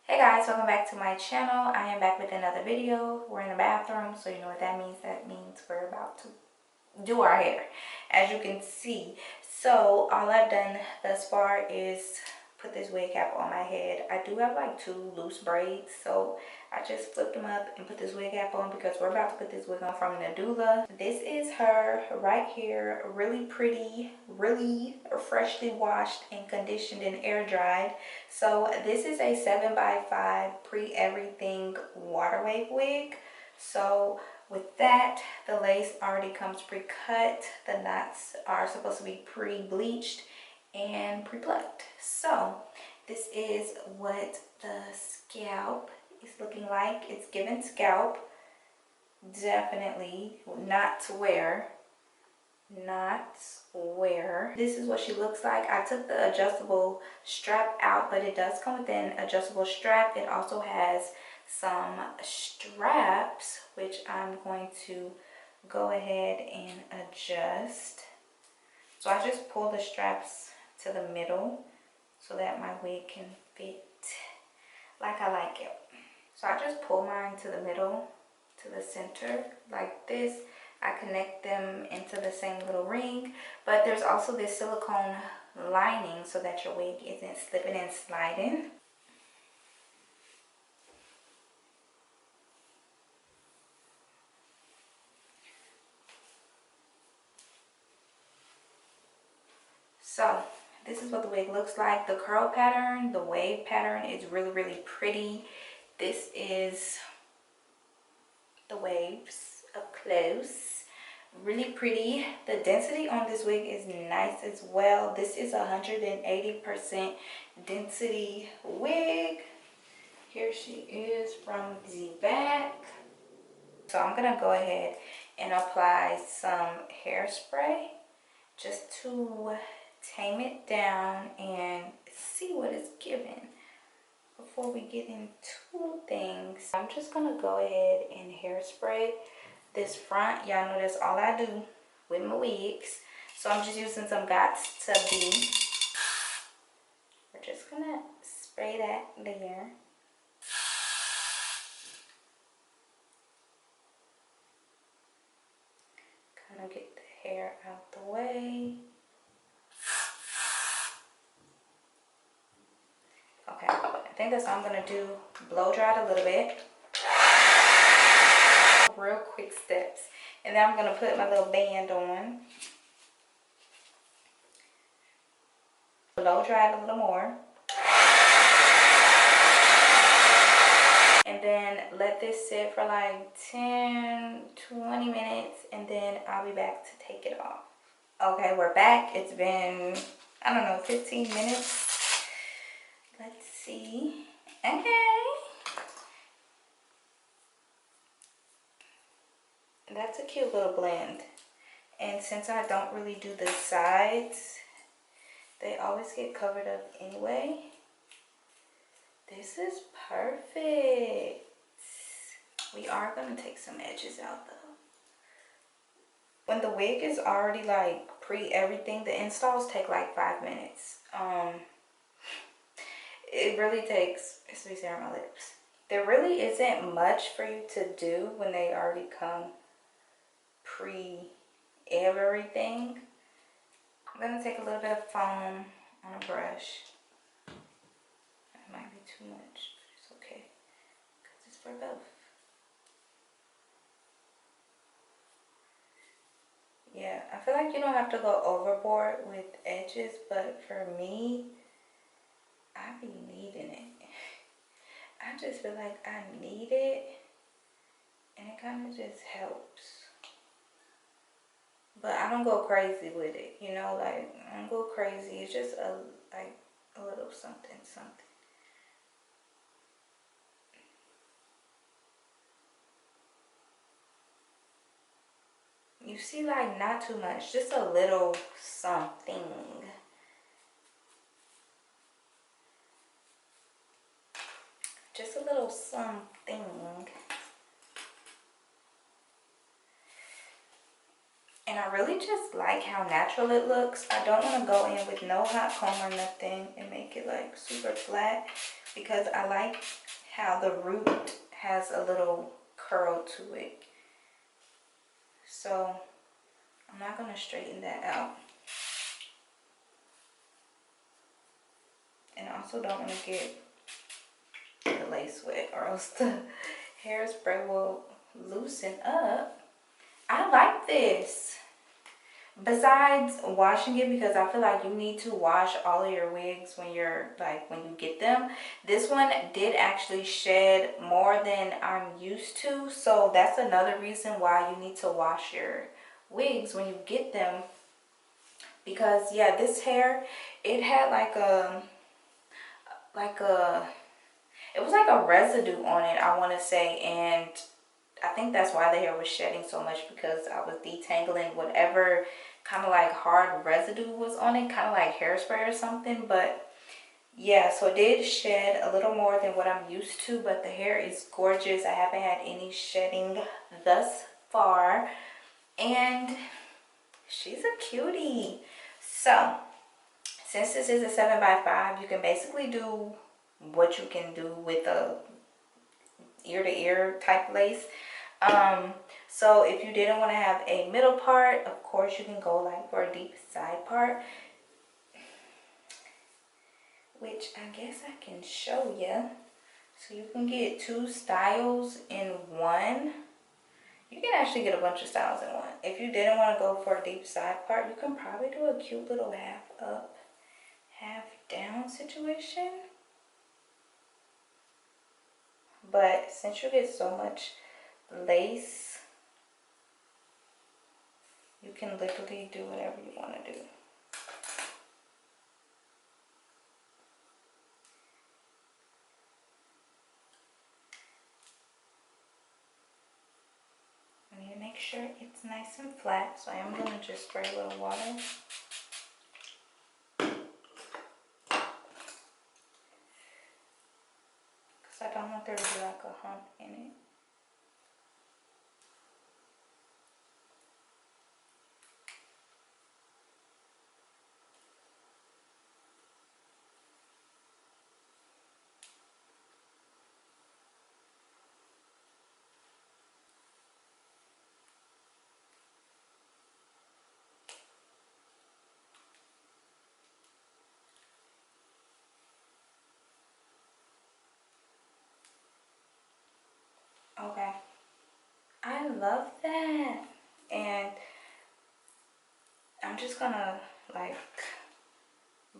Hey guys, welcome back to my channel. I am back with another video. We're in the bathroom, so you know what that means. That means we're about to do our hair, as you can see. So all I've done thus far is put this wig cap on my head. I do have like two loose braids, so I just flipped them up and put this wig cap on because we're about to put this wig on from Nadula. This is her right here, really pretty, really freshly washed and conditioned and air dried. So this is a 7x5 pre-everything water wave wig. So with that, the lace already comes pre-cut. The knots are supposed to be pre-bleached and pre-plucked. So this is what the scalp is looking like. It's given scalp. Definitely not to wear. Not wear. This is what she looks like. I took the adjustable strap out, but it does come with an adjustable strap. It also has some straps, which I'm going to go ahead and adjust. So I just pull the straps to the middle so that my wig can fit like I like it. So I just pull mine to the middle, to the center like this. I connect them into the same little ring, but there's also this silicone lining so that your wig isn't slipping and sliding. So this is what the wig looks like. The curl pattern, the wave pattern is really pretty. This is the waves up close. Really pretty. The density on this wig is nice as well. This is 180% density wig. Here she is from the back. So I'm gonna go ahead and apply some hairspray just to tame it down and see what it's given before we get into things. I'm just gonna go ahead and hairspray this front. Y'all know that's all I do with my wigs. So I'm just using some Gots to Be. We're just gonna spray that there. Kind of get the hair out the way. Okay, I think that's all I'm gonna do. Blow dry it a little bit. Real quick steps. And then I'm gonna put my little band on. Blow dry it a little more. And then let this sit for like 10-20 minutes, and then I'll be back to take it off. Okay, we're back. It's been, I don't know, 15 minutes. Let's see. Okay. That's a cute little blend. And since I don't really do the sides, they always get covered up anyway. This is perfect. We are going to take some edges out though. When the wig is already like pre-everything, the installs take like 5 minutes. It really takes, it's me on my lips. There really isn't much for you to do when they already come pre-everything. I'm going to take a little bit of foam on a brush. It might be too much, but it's okay because it's for both. Yeah, I feel like you don't have to go overboard with edges, but for me, I be needing it. I just feel like I need it, and it kind of just helps. But I don't go crazy with it, you know, like I don't go crazy. It's just a little something. You see, like not too much, just a little something. Just a little something. And I really just like how natural it looks. I don't want to go in with no hot comb or nothing and make it like super flat, because I like how the root has a little curl to it. So I'm not going to straighten that out. And I also don't want to get the lace wet, or else the hairspray will loosen up. I like this. Besides washing it, because I feel like you need to wash all of your wigs when you're when you get them. This one did actually shed more than I'm used to, so that's another reason why you need to wash your wigs when you get them. Because yeah, this hair, it had it was like a residue on it, I want to say, and I think that's why the hair was shedding so much, because I was detangling whatever kind of like hard residue was on it, kind of like hairspray or something. But yeah, so it did shed a little more than what I'm used to, but the hair is gorgeous. I haven't had any shedding thus far, and she's a cutie. So since this is a 7x5, you can basically do what you can do with a ear-to-ear type lace. So if you didn't want to have a middle part, of course you can go like for a deep side part, which I guess I can show you. So you can get 2 styles in one. You can actually get a bunch of styles in one. If you didn't want to go for a deep side part, you can probably do a cute little half up, half down situation. But since you get so much lace, you can literally do whatever you want to do. I need to make sure it's nice and flat, so I am going to just spray a little water. Because I don't want there to be like a hump in it. Okay. I love that. And I'm just gonna like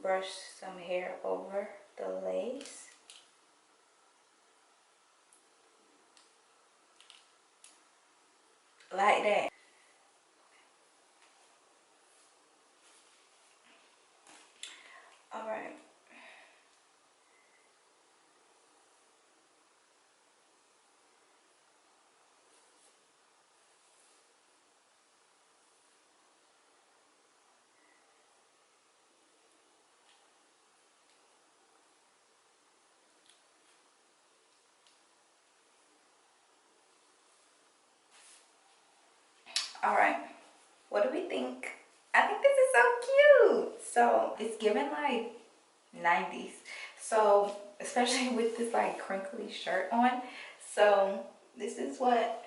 brush some hair over the lace. Like that. Alright. Alright. What do we think? I think this is so cute. So it's given like 90s. So especially with this like crinkly shirt on. So this is what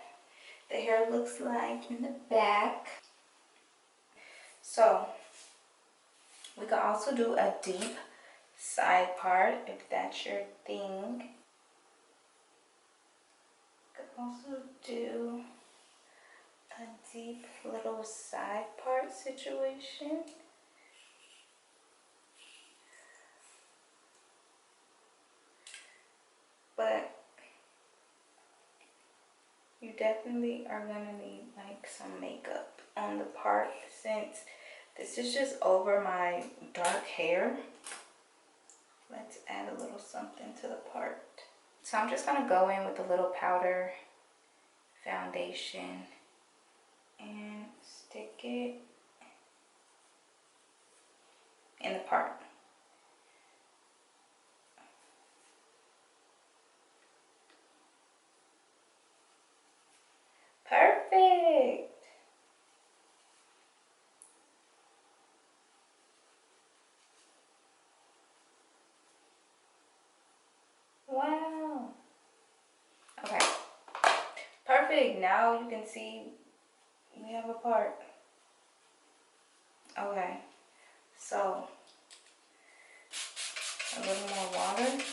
the hair looks like in the back. So we can also do a deep side part if that's your thing. Could also do a deep little side part situation. But you definitely are gonna need like some makeup on the part, since this is just over my dark hair. Let's add a little something to the part. So I'm just gonna go in with a little powder foundation and stick it in the part. Perfect. perfect. Now you can see we have a part. Okay, so a little more water.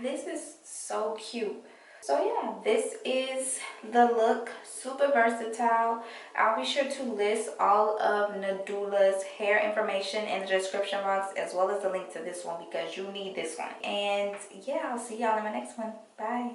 This is so cute. So yeah, this is the look. Super versatile. I'll be sure to list all of Nadula's hair information in the description box, as well as the link to this one, because you need this one. And yeah, I'll see y'all in my next one. Bye.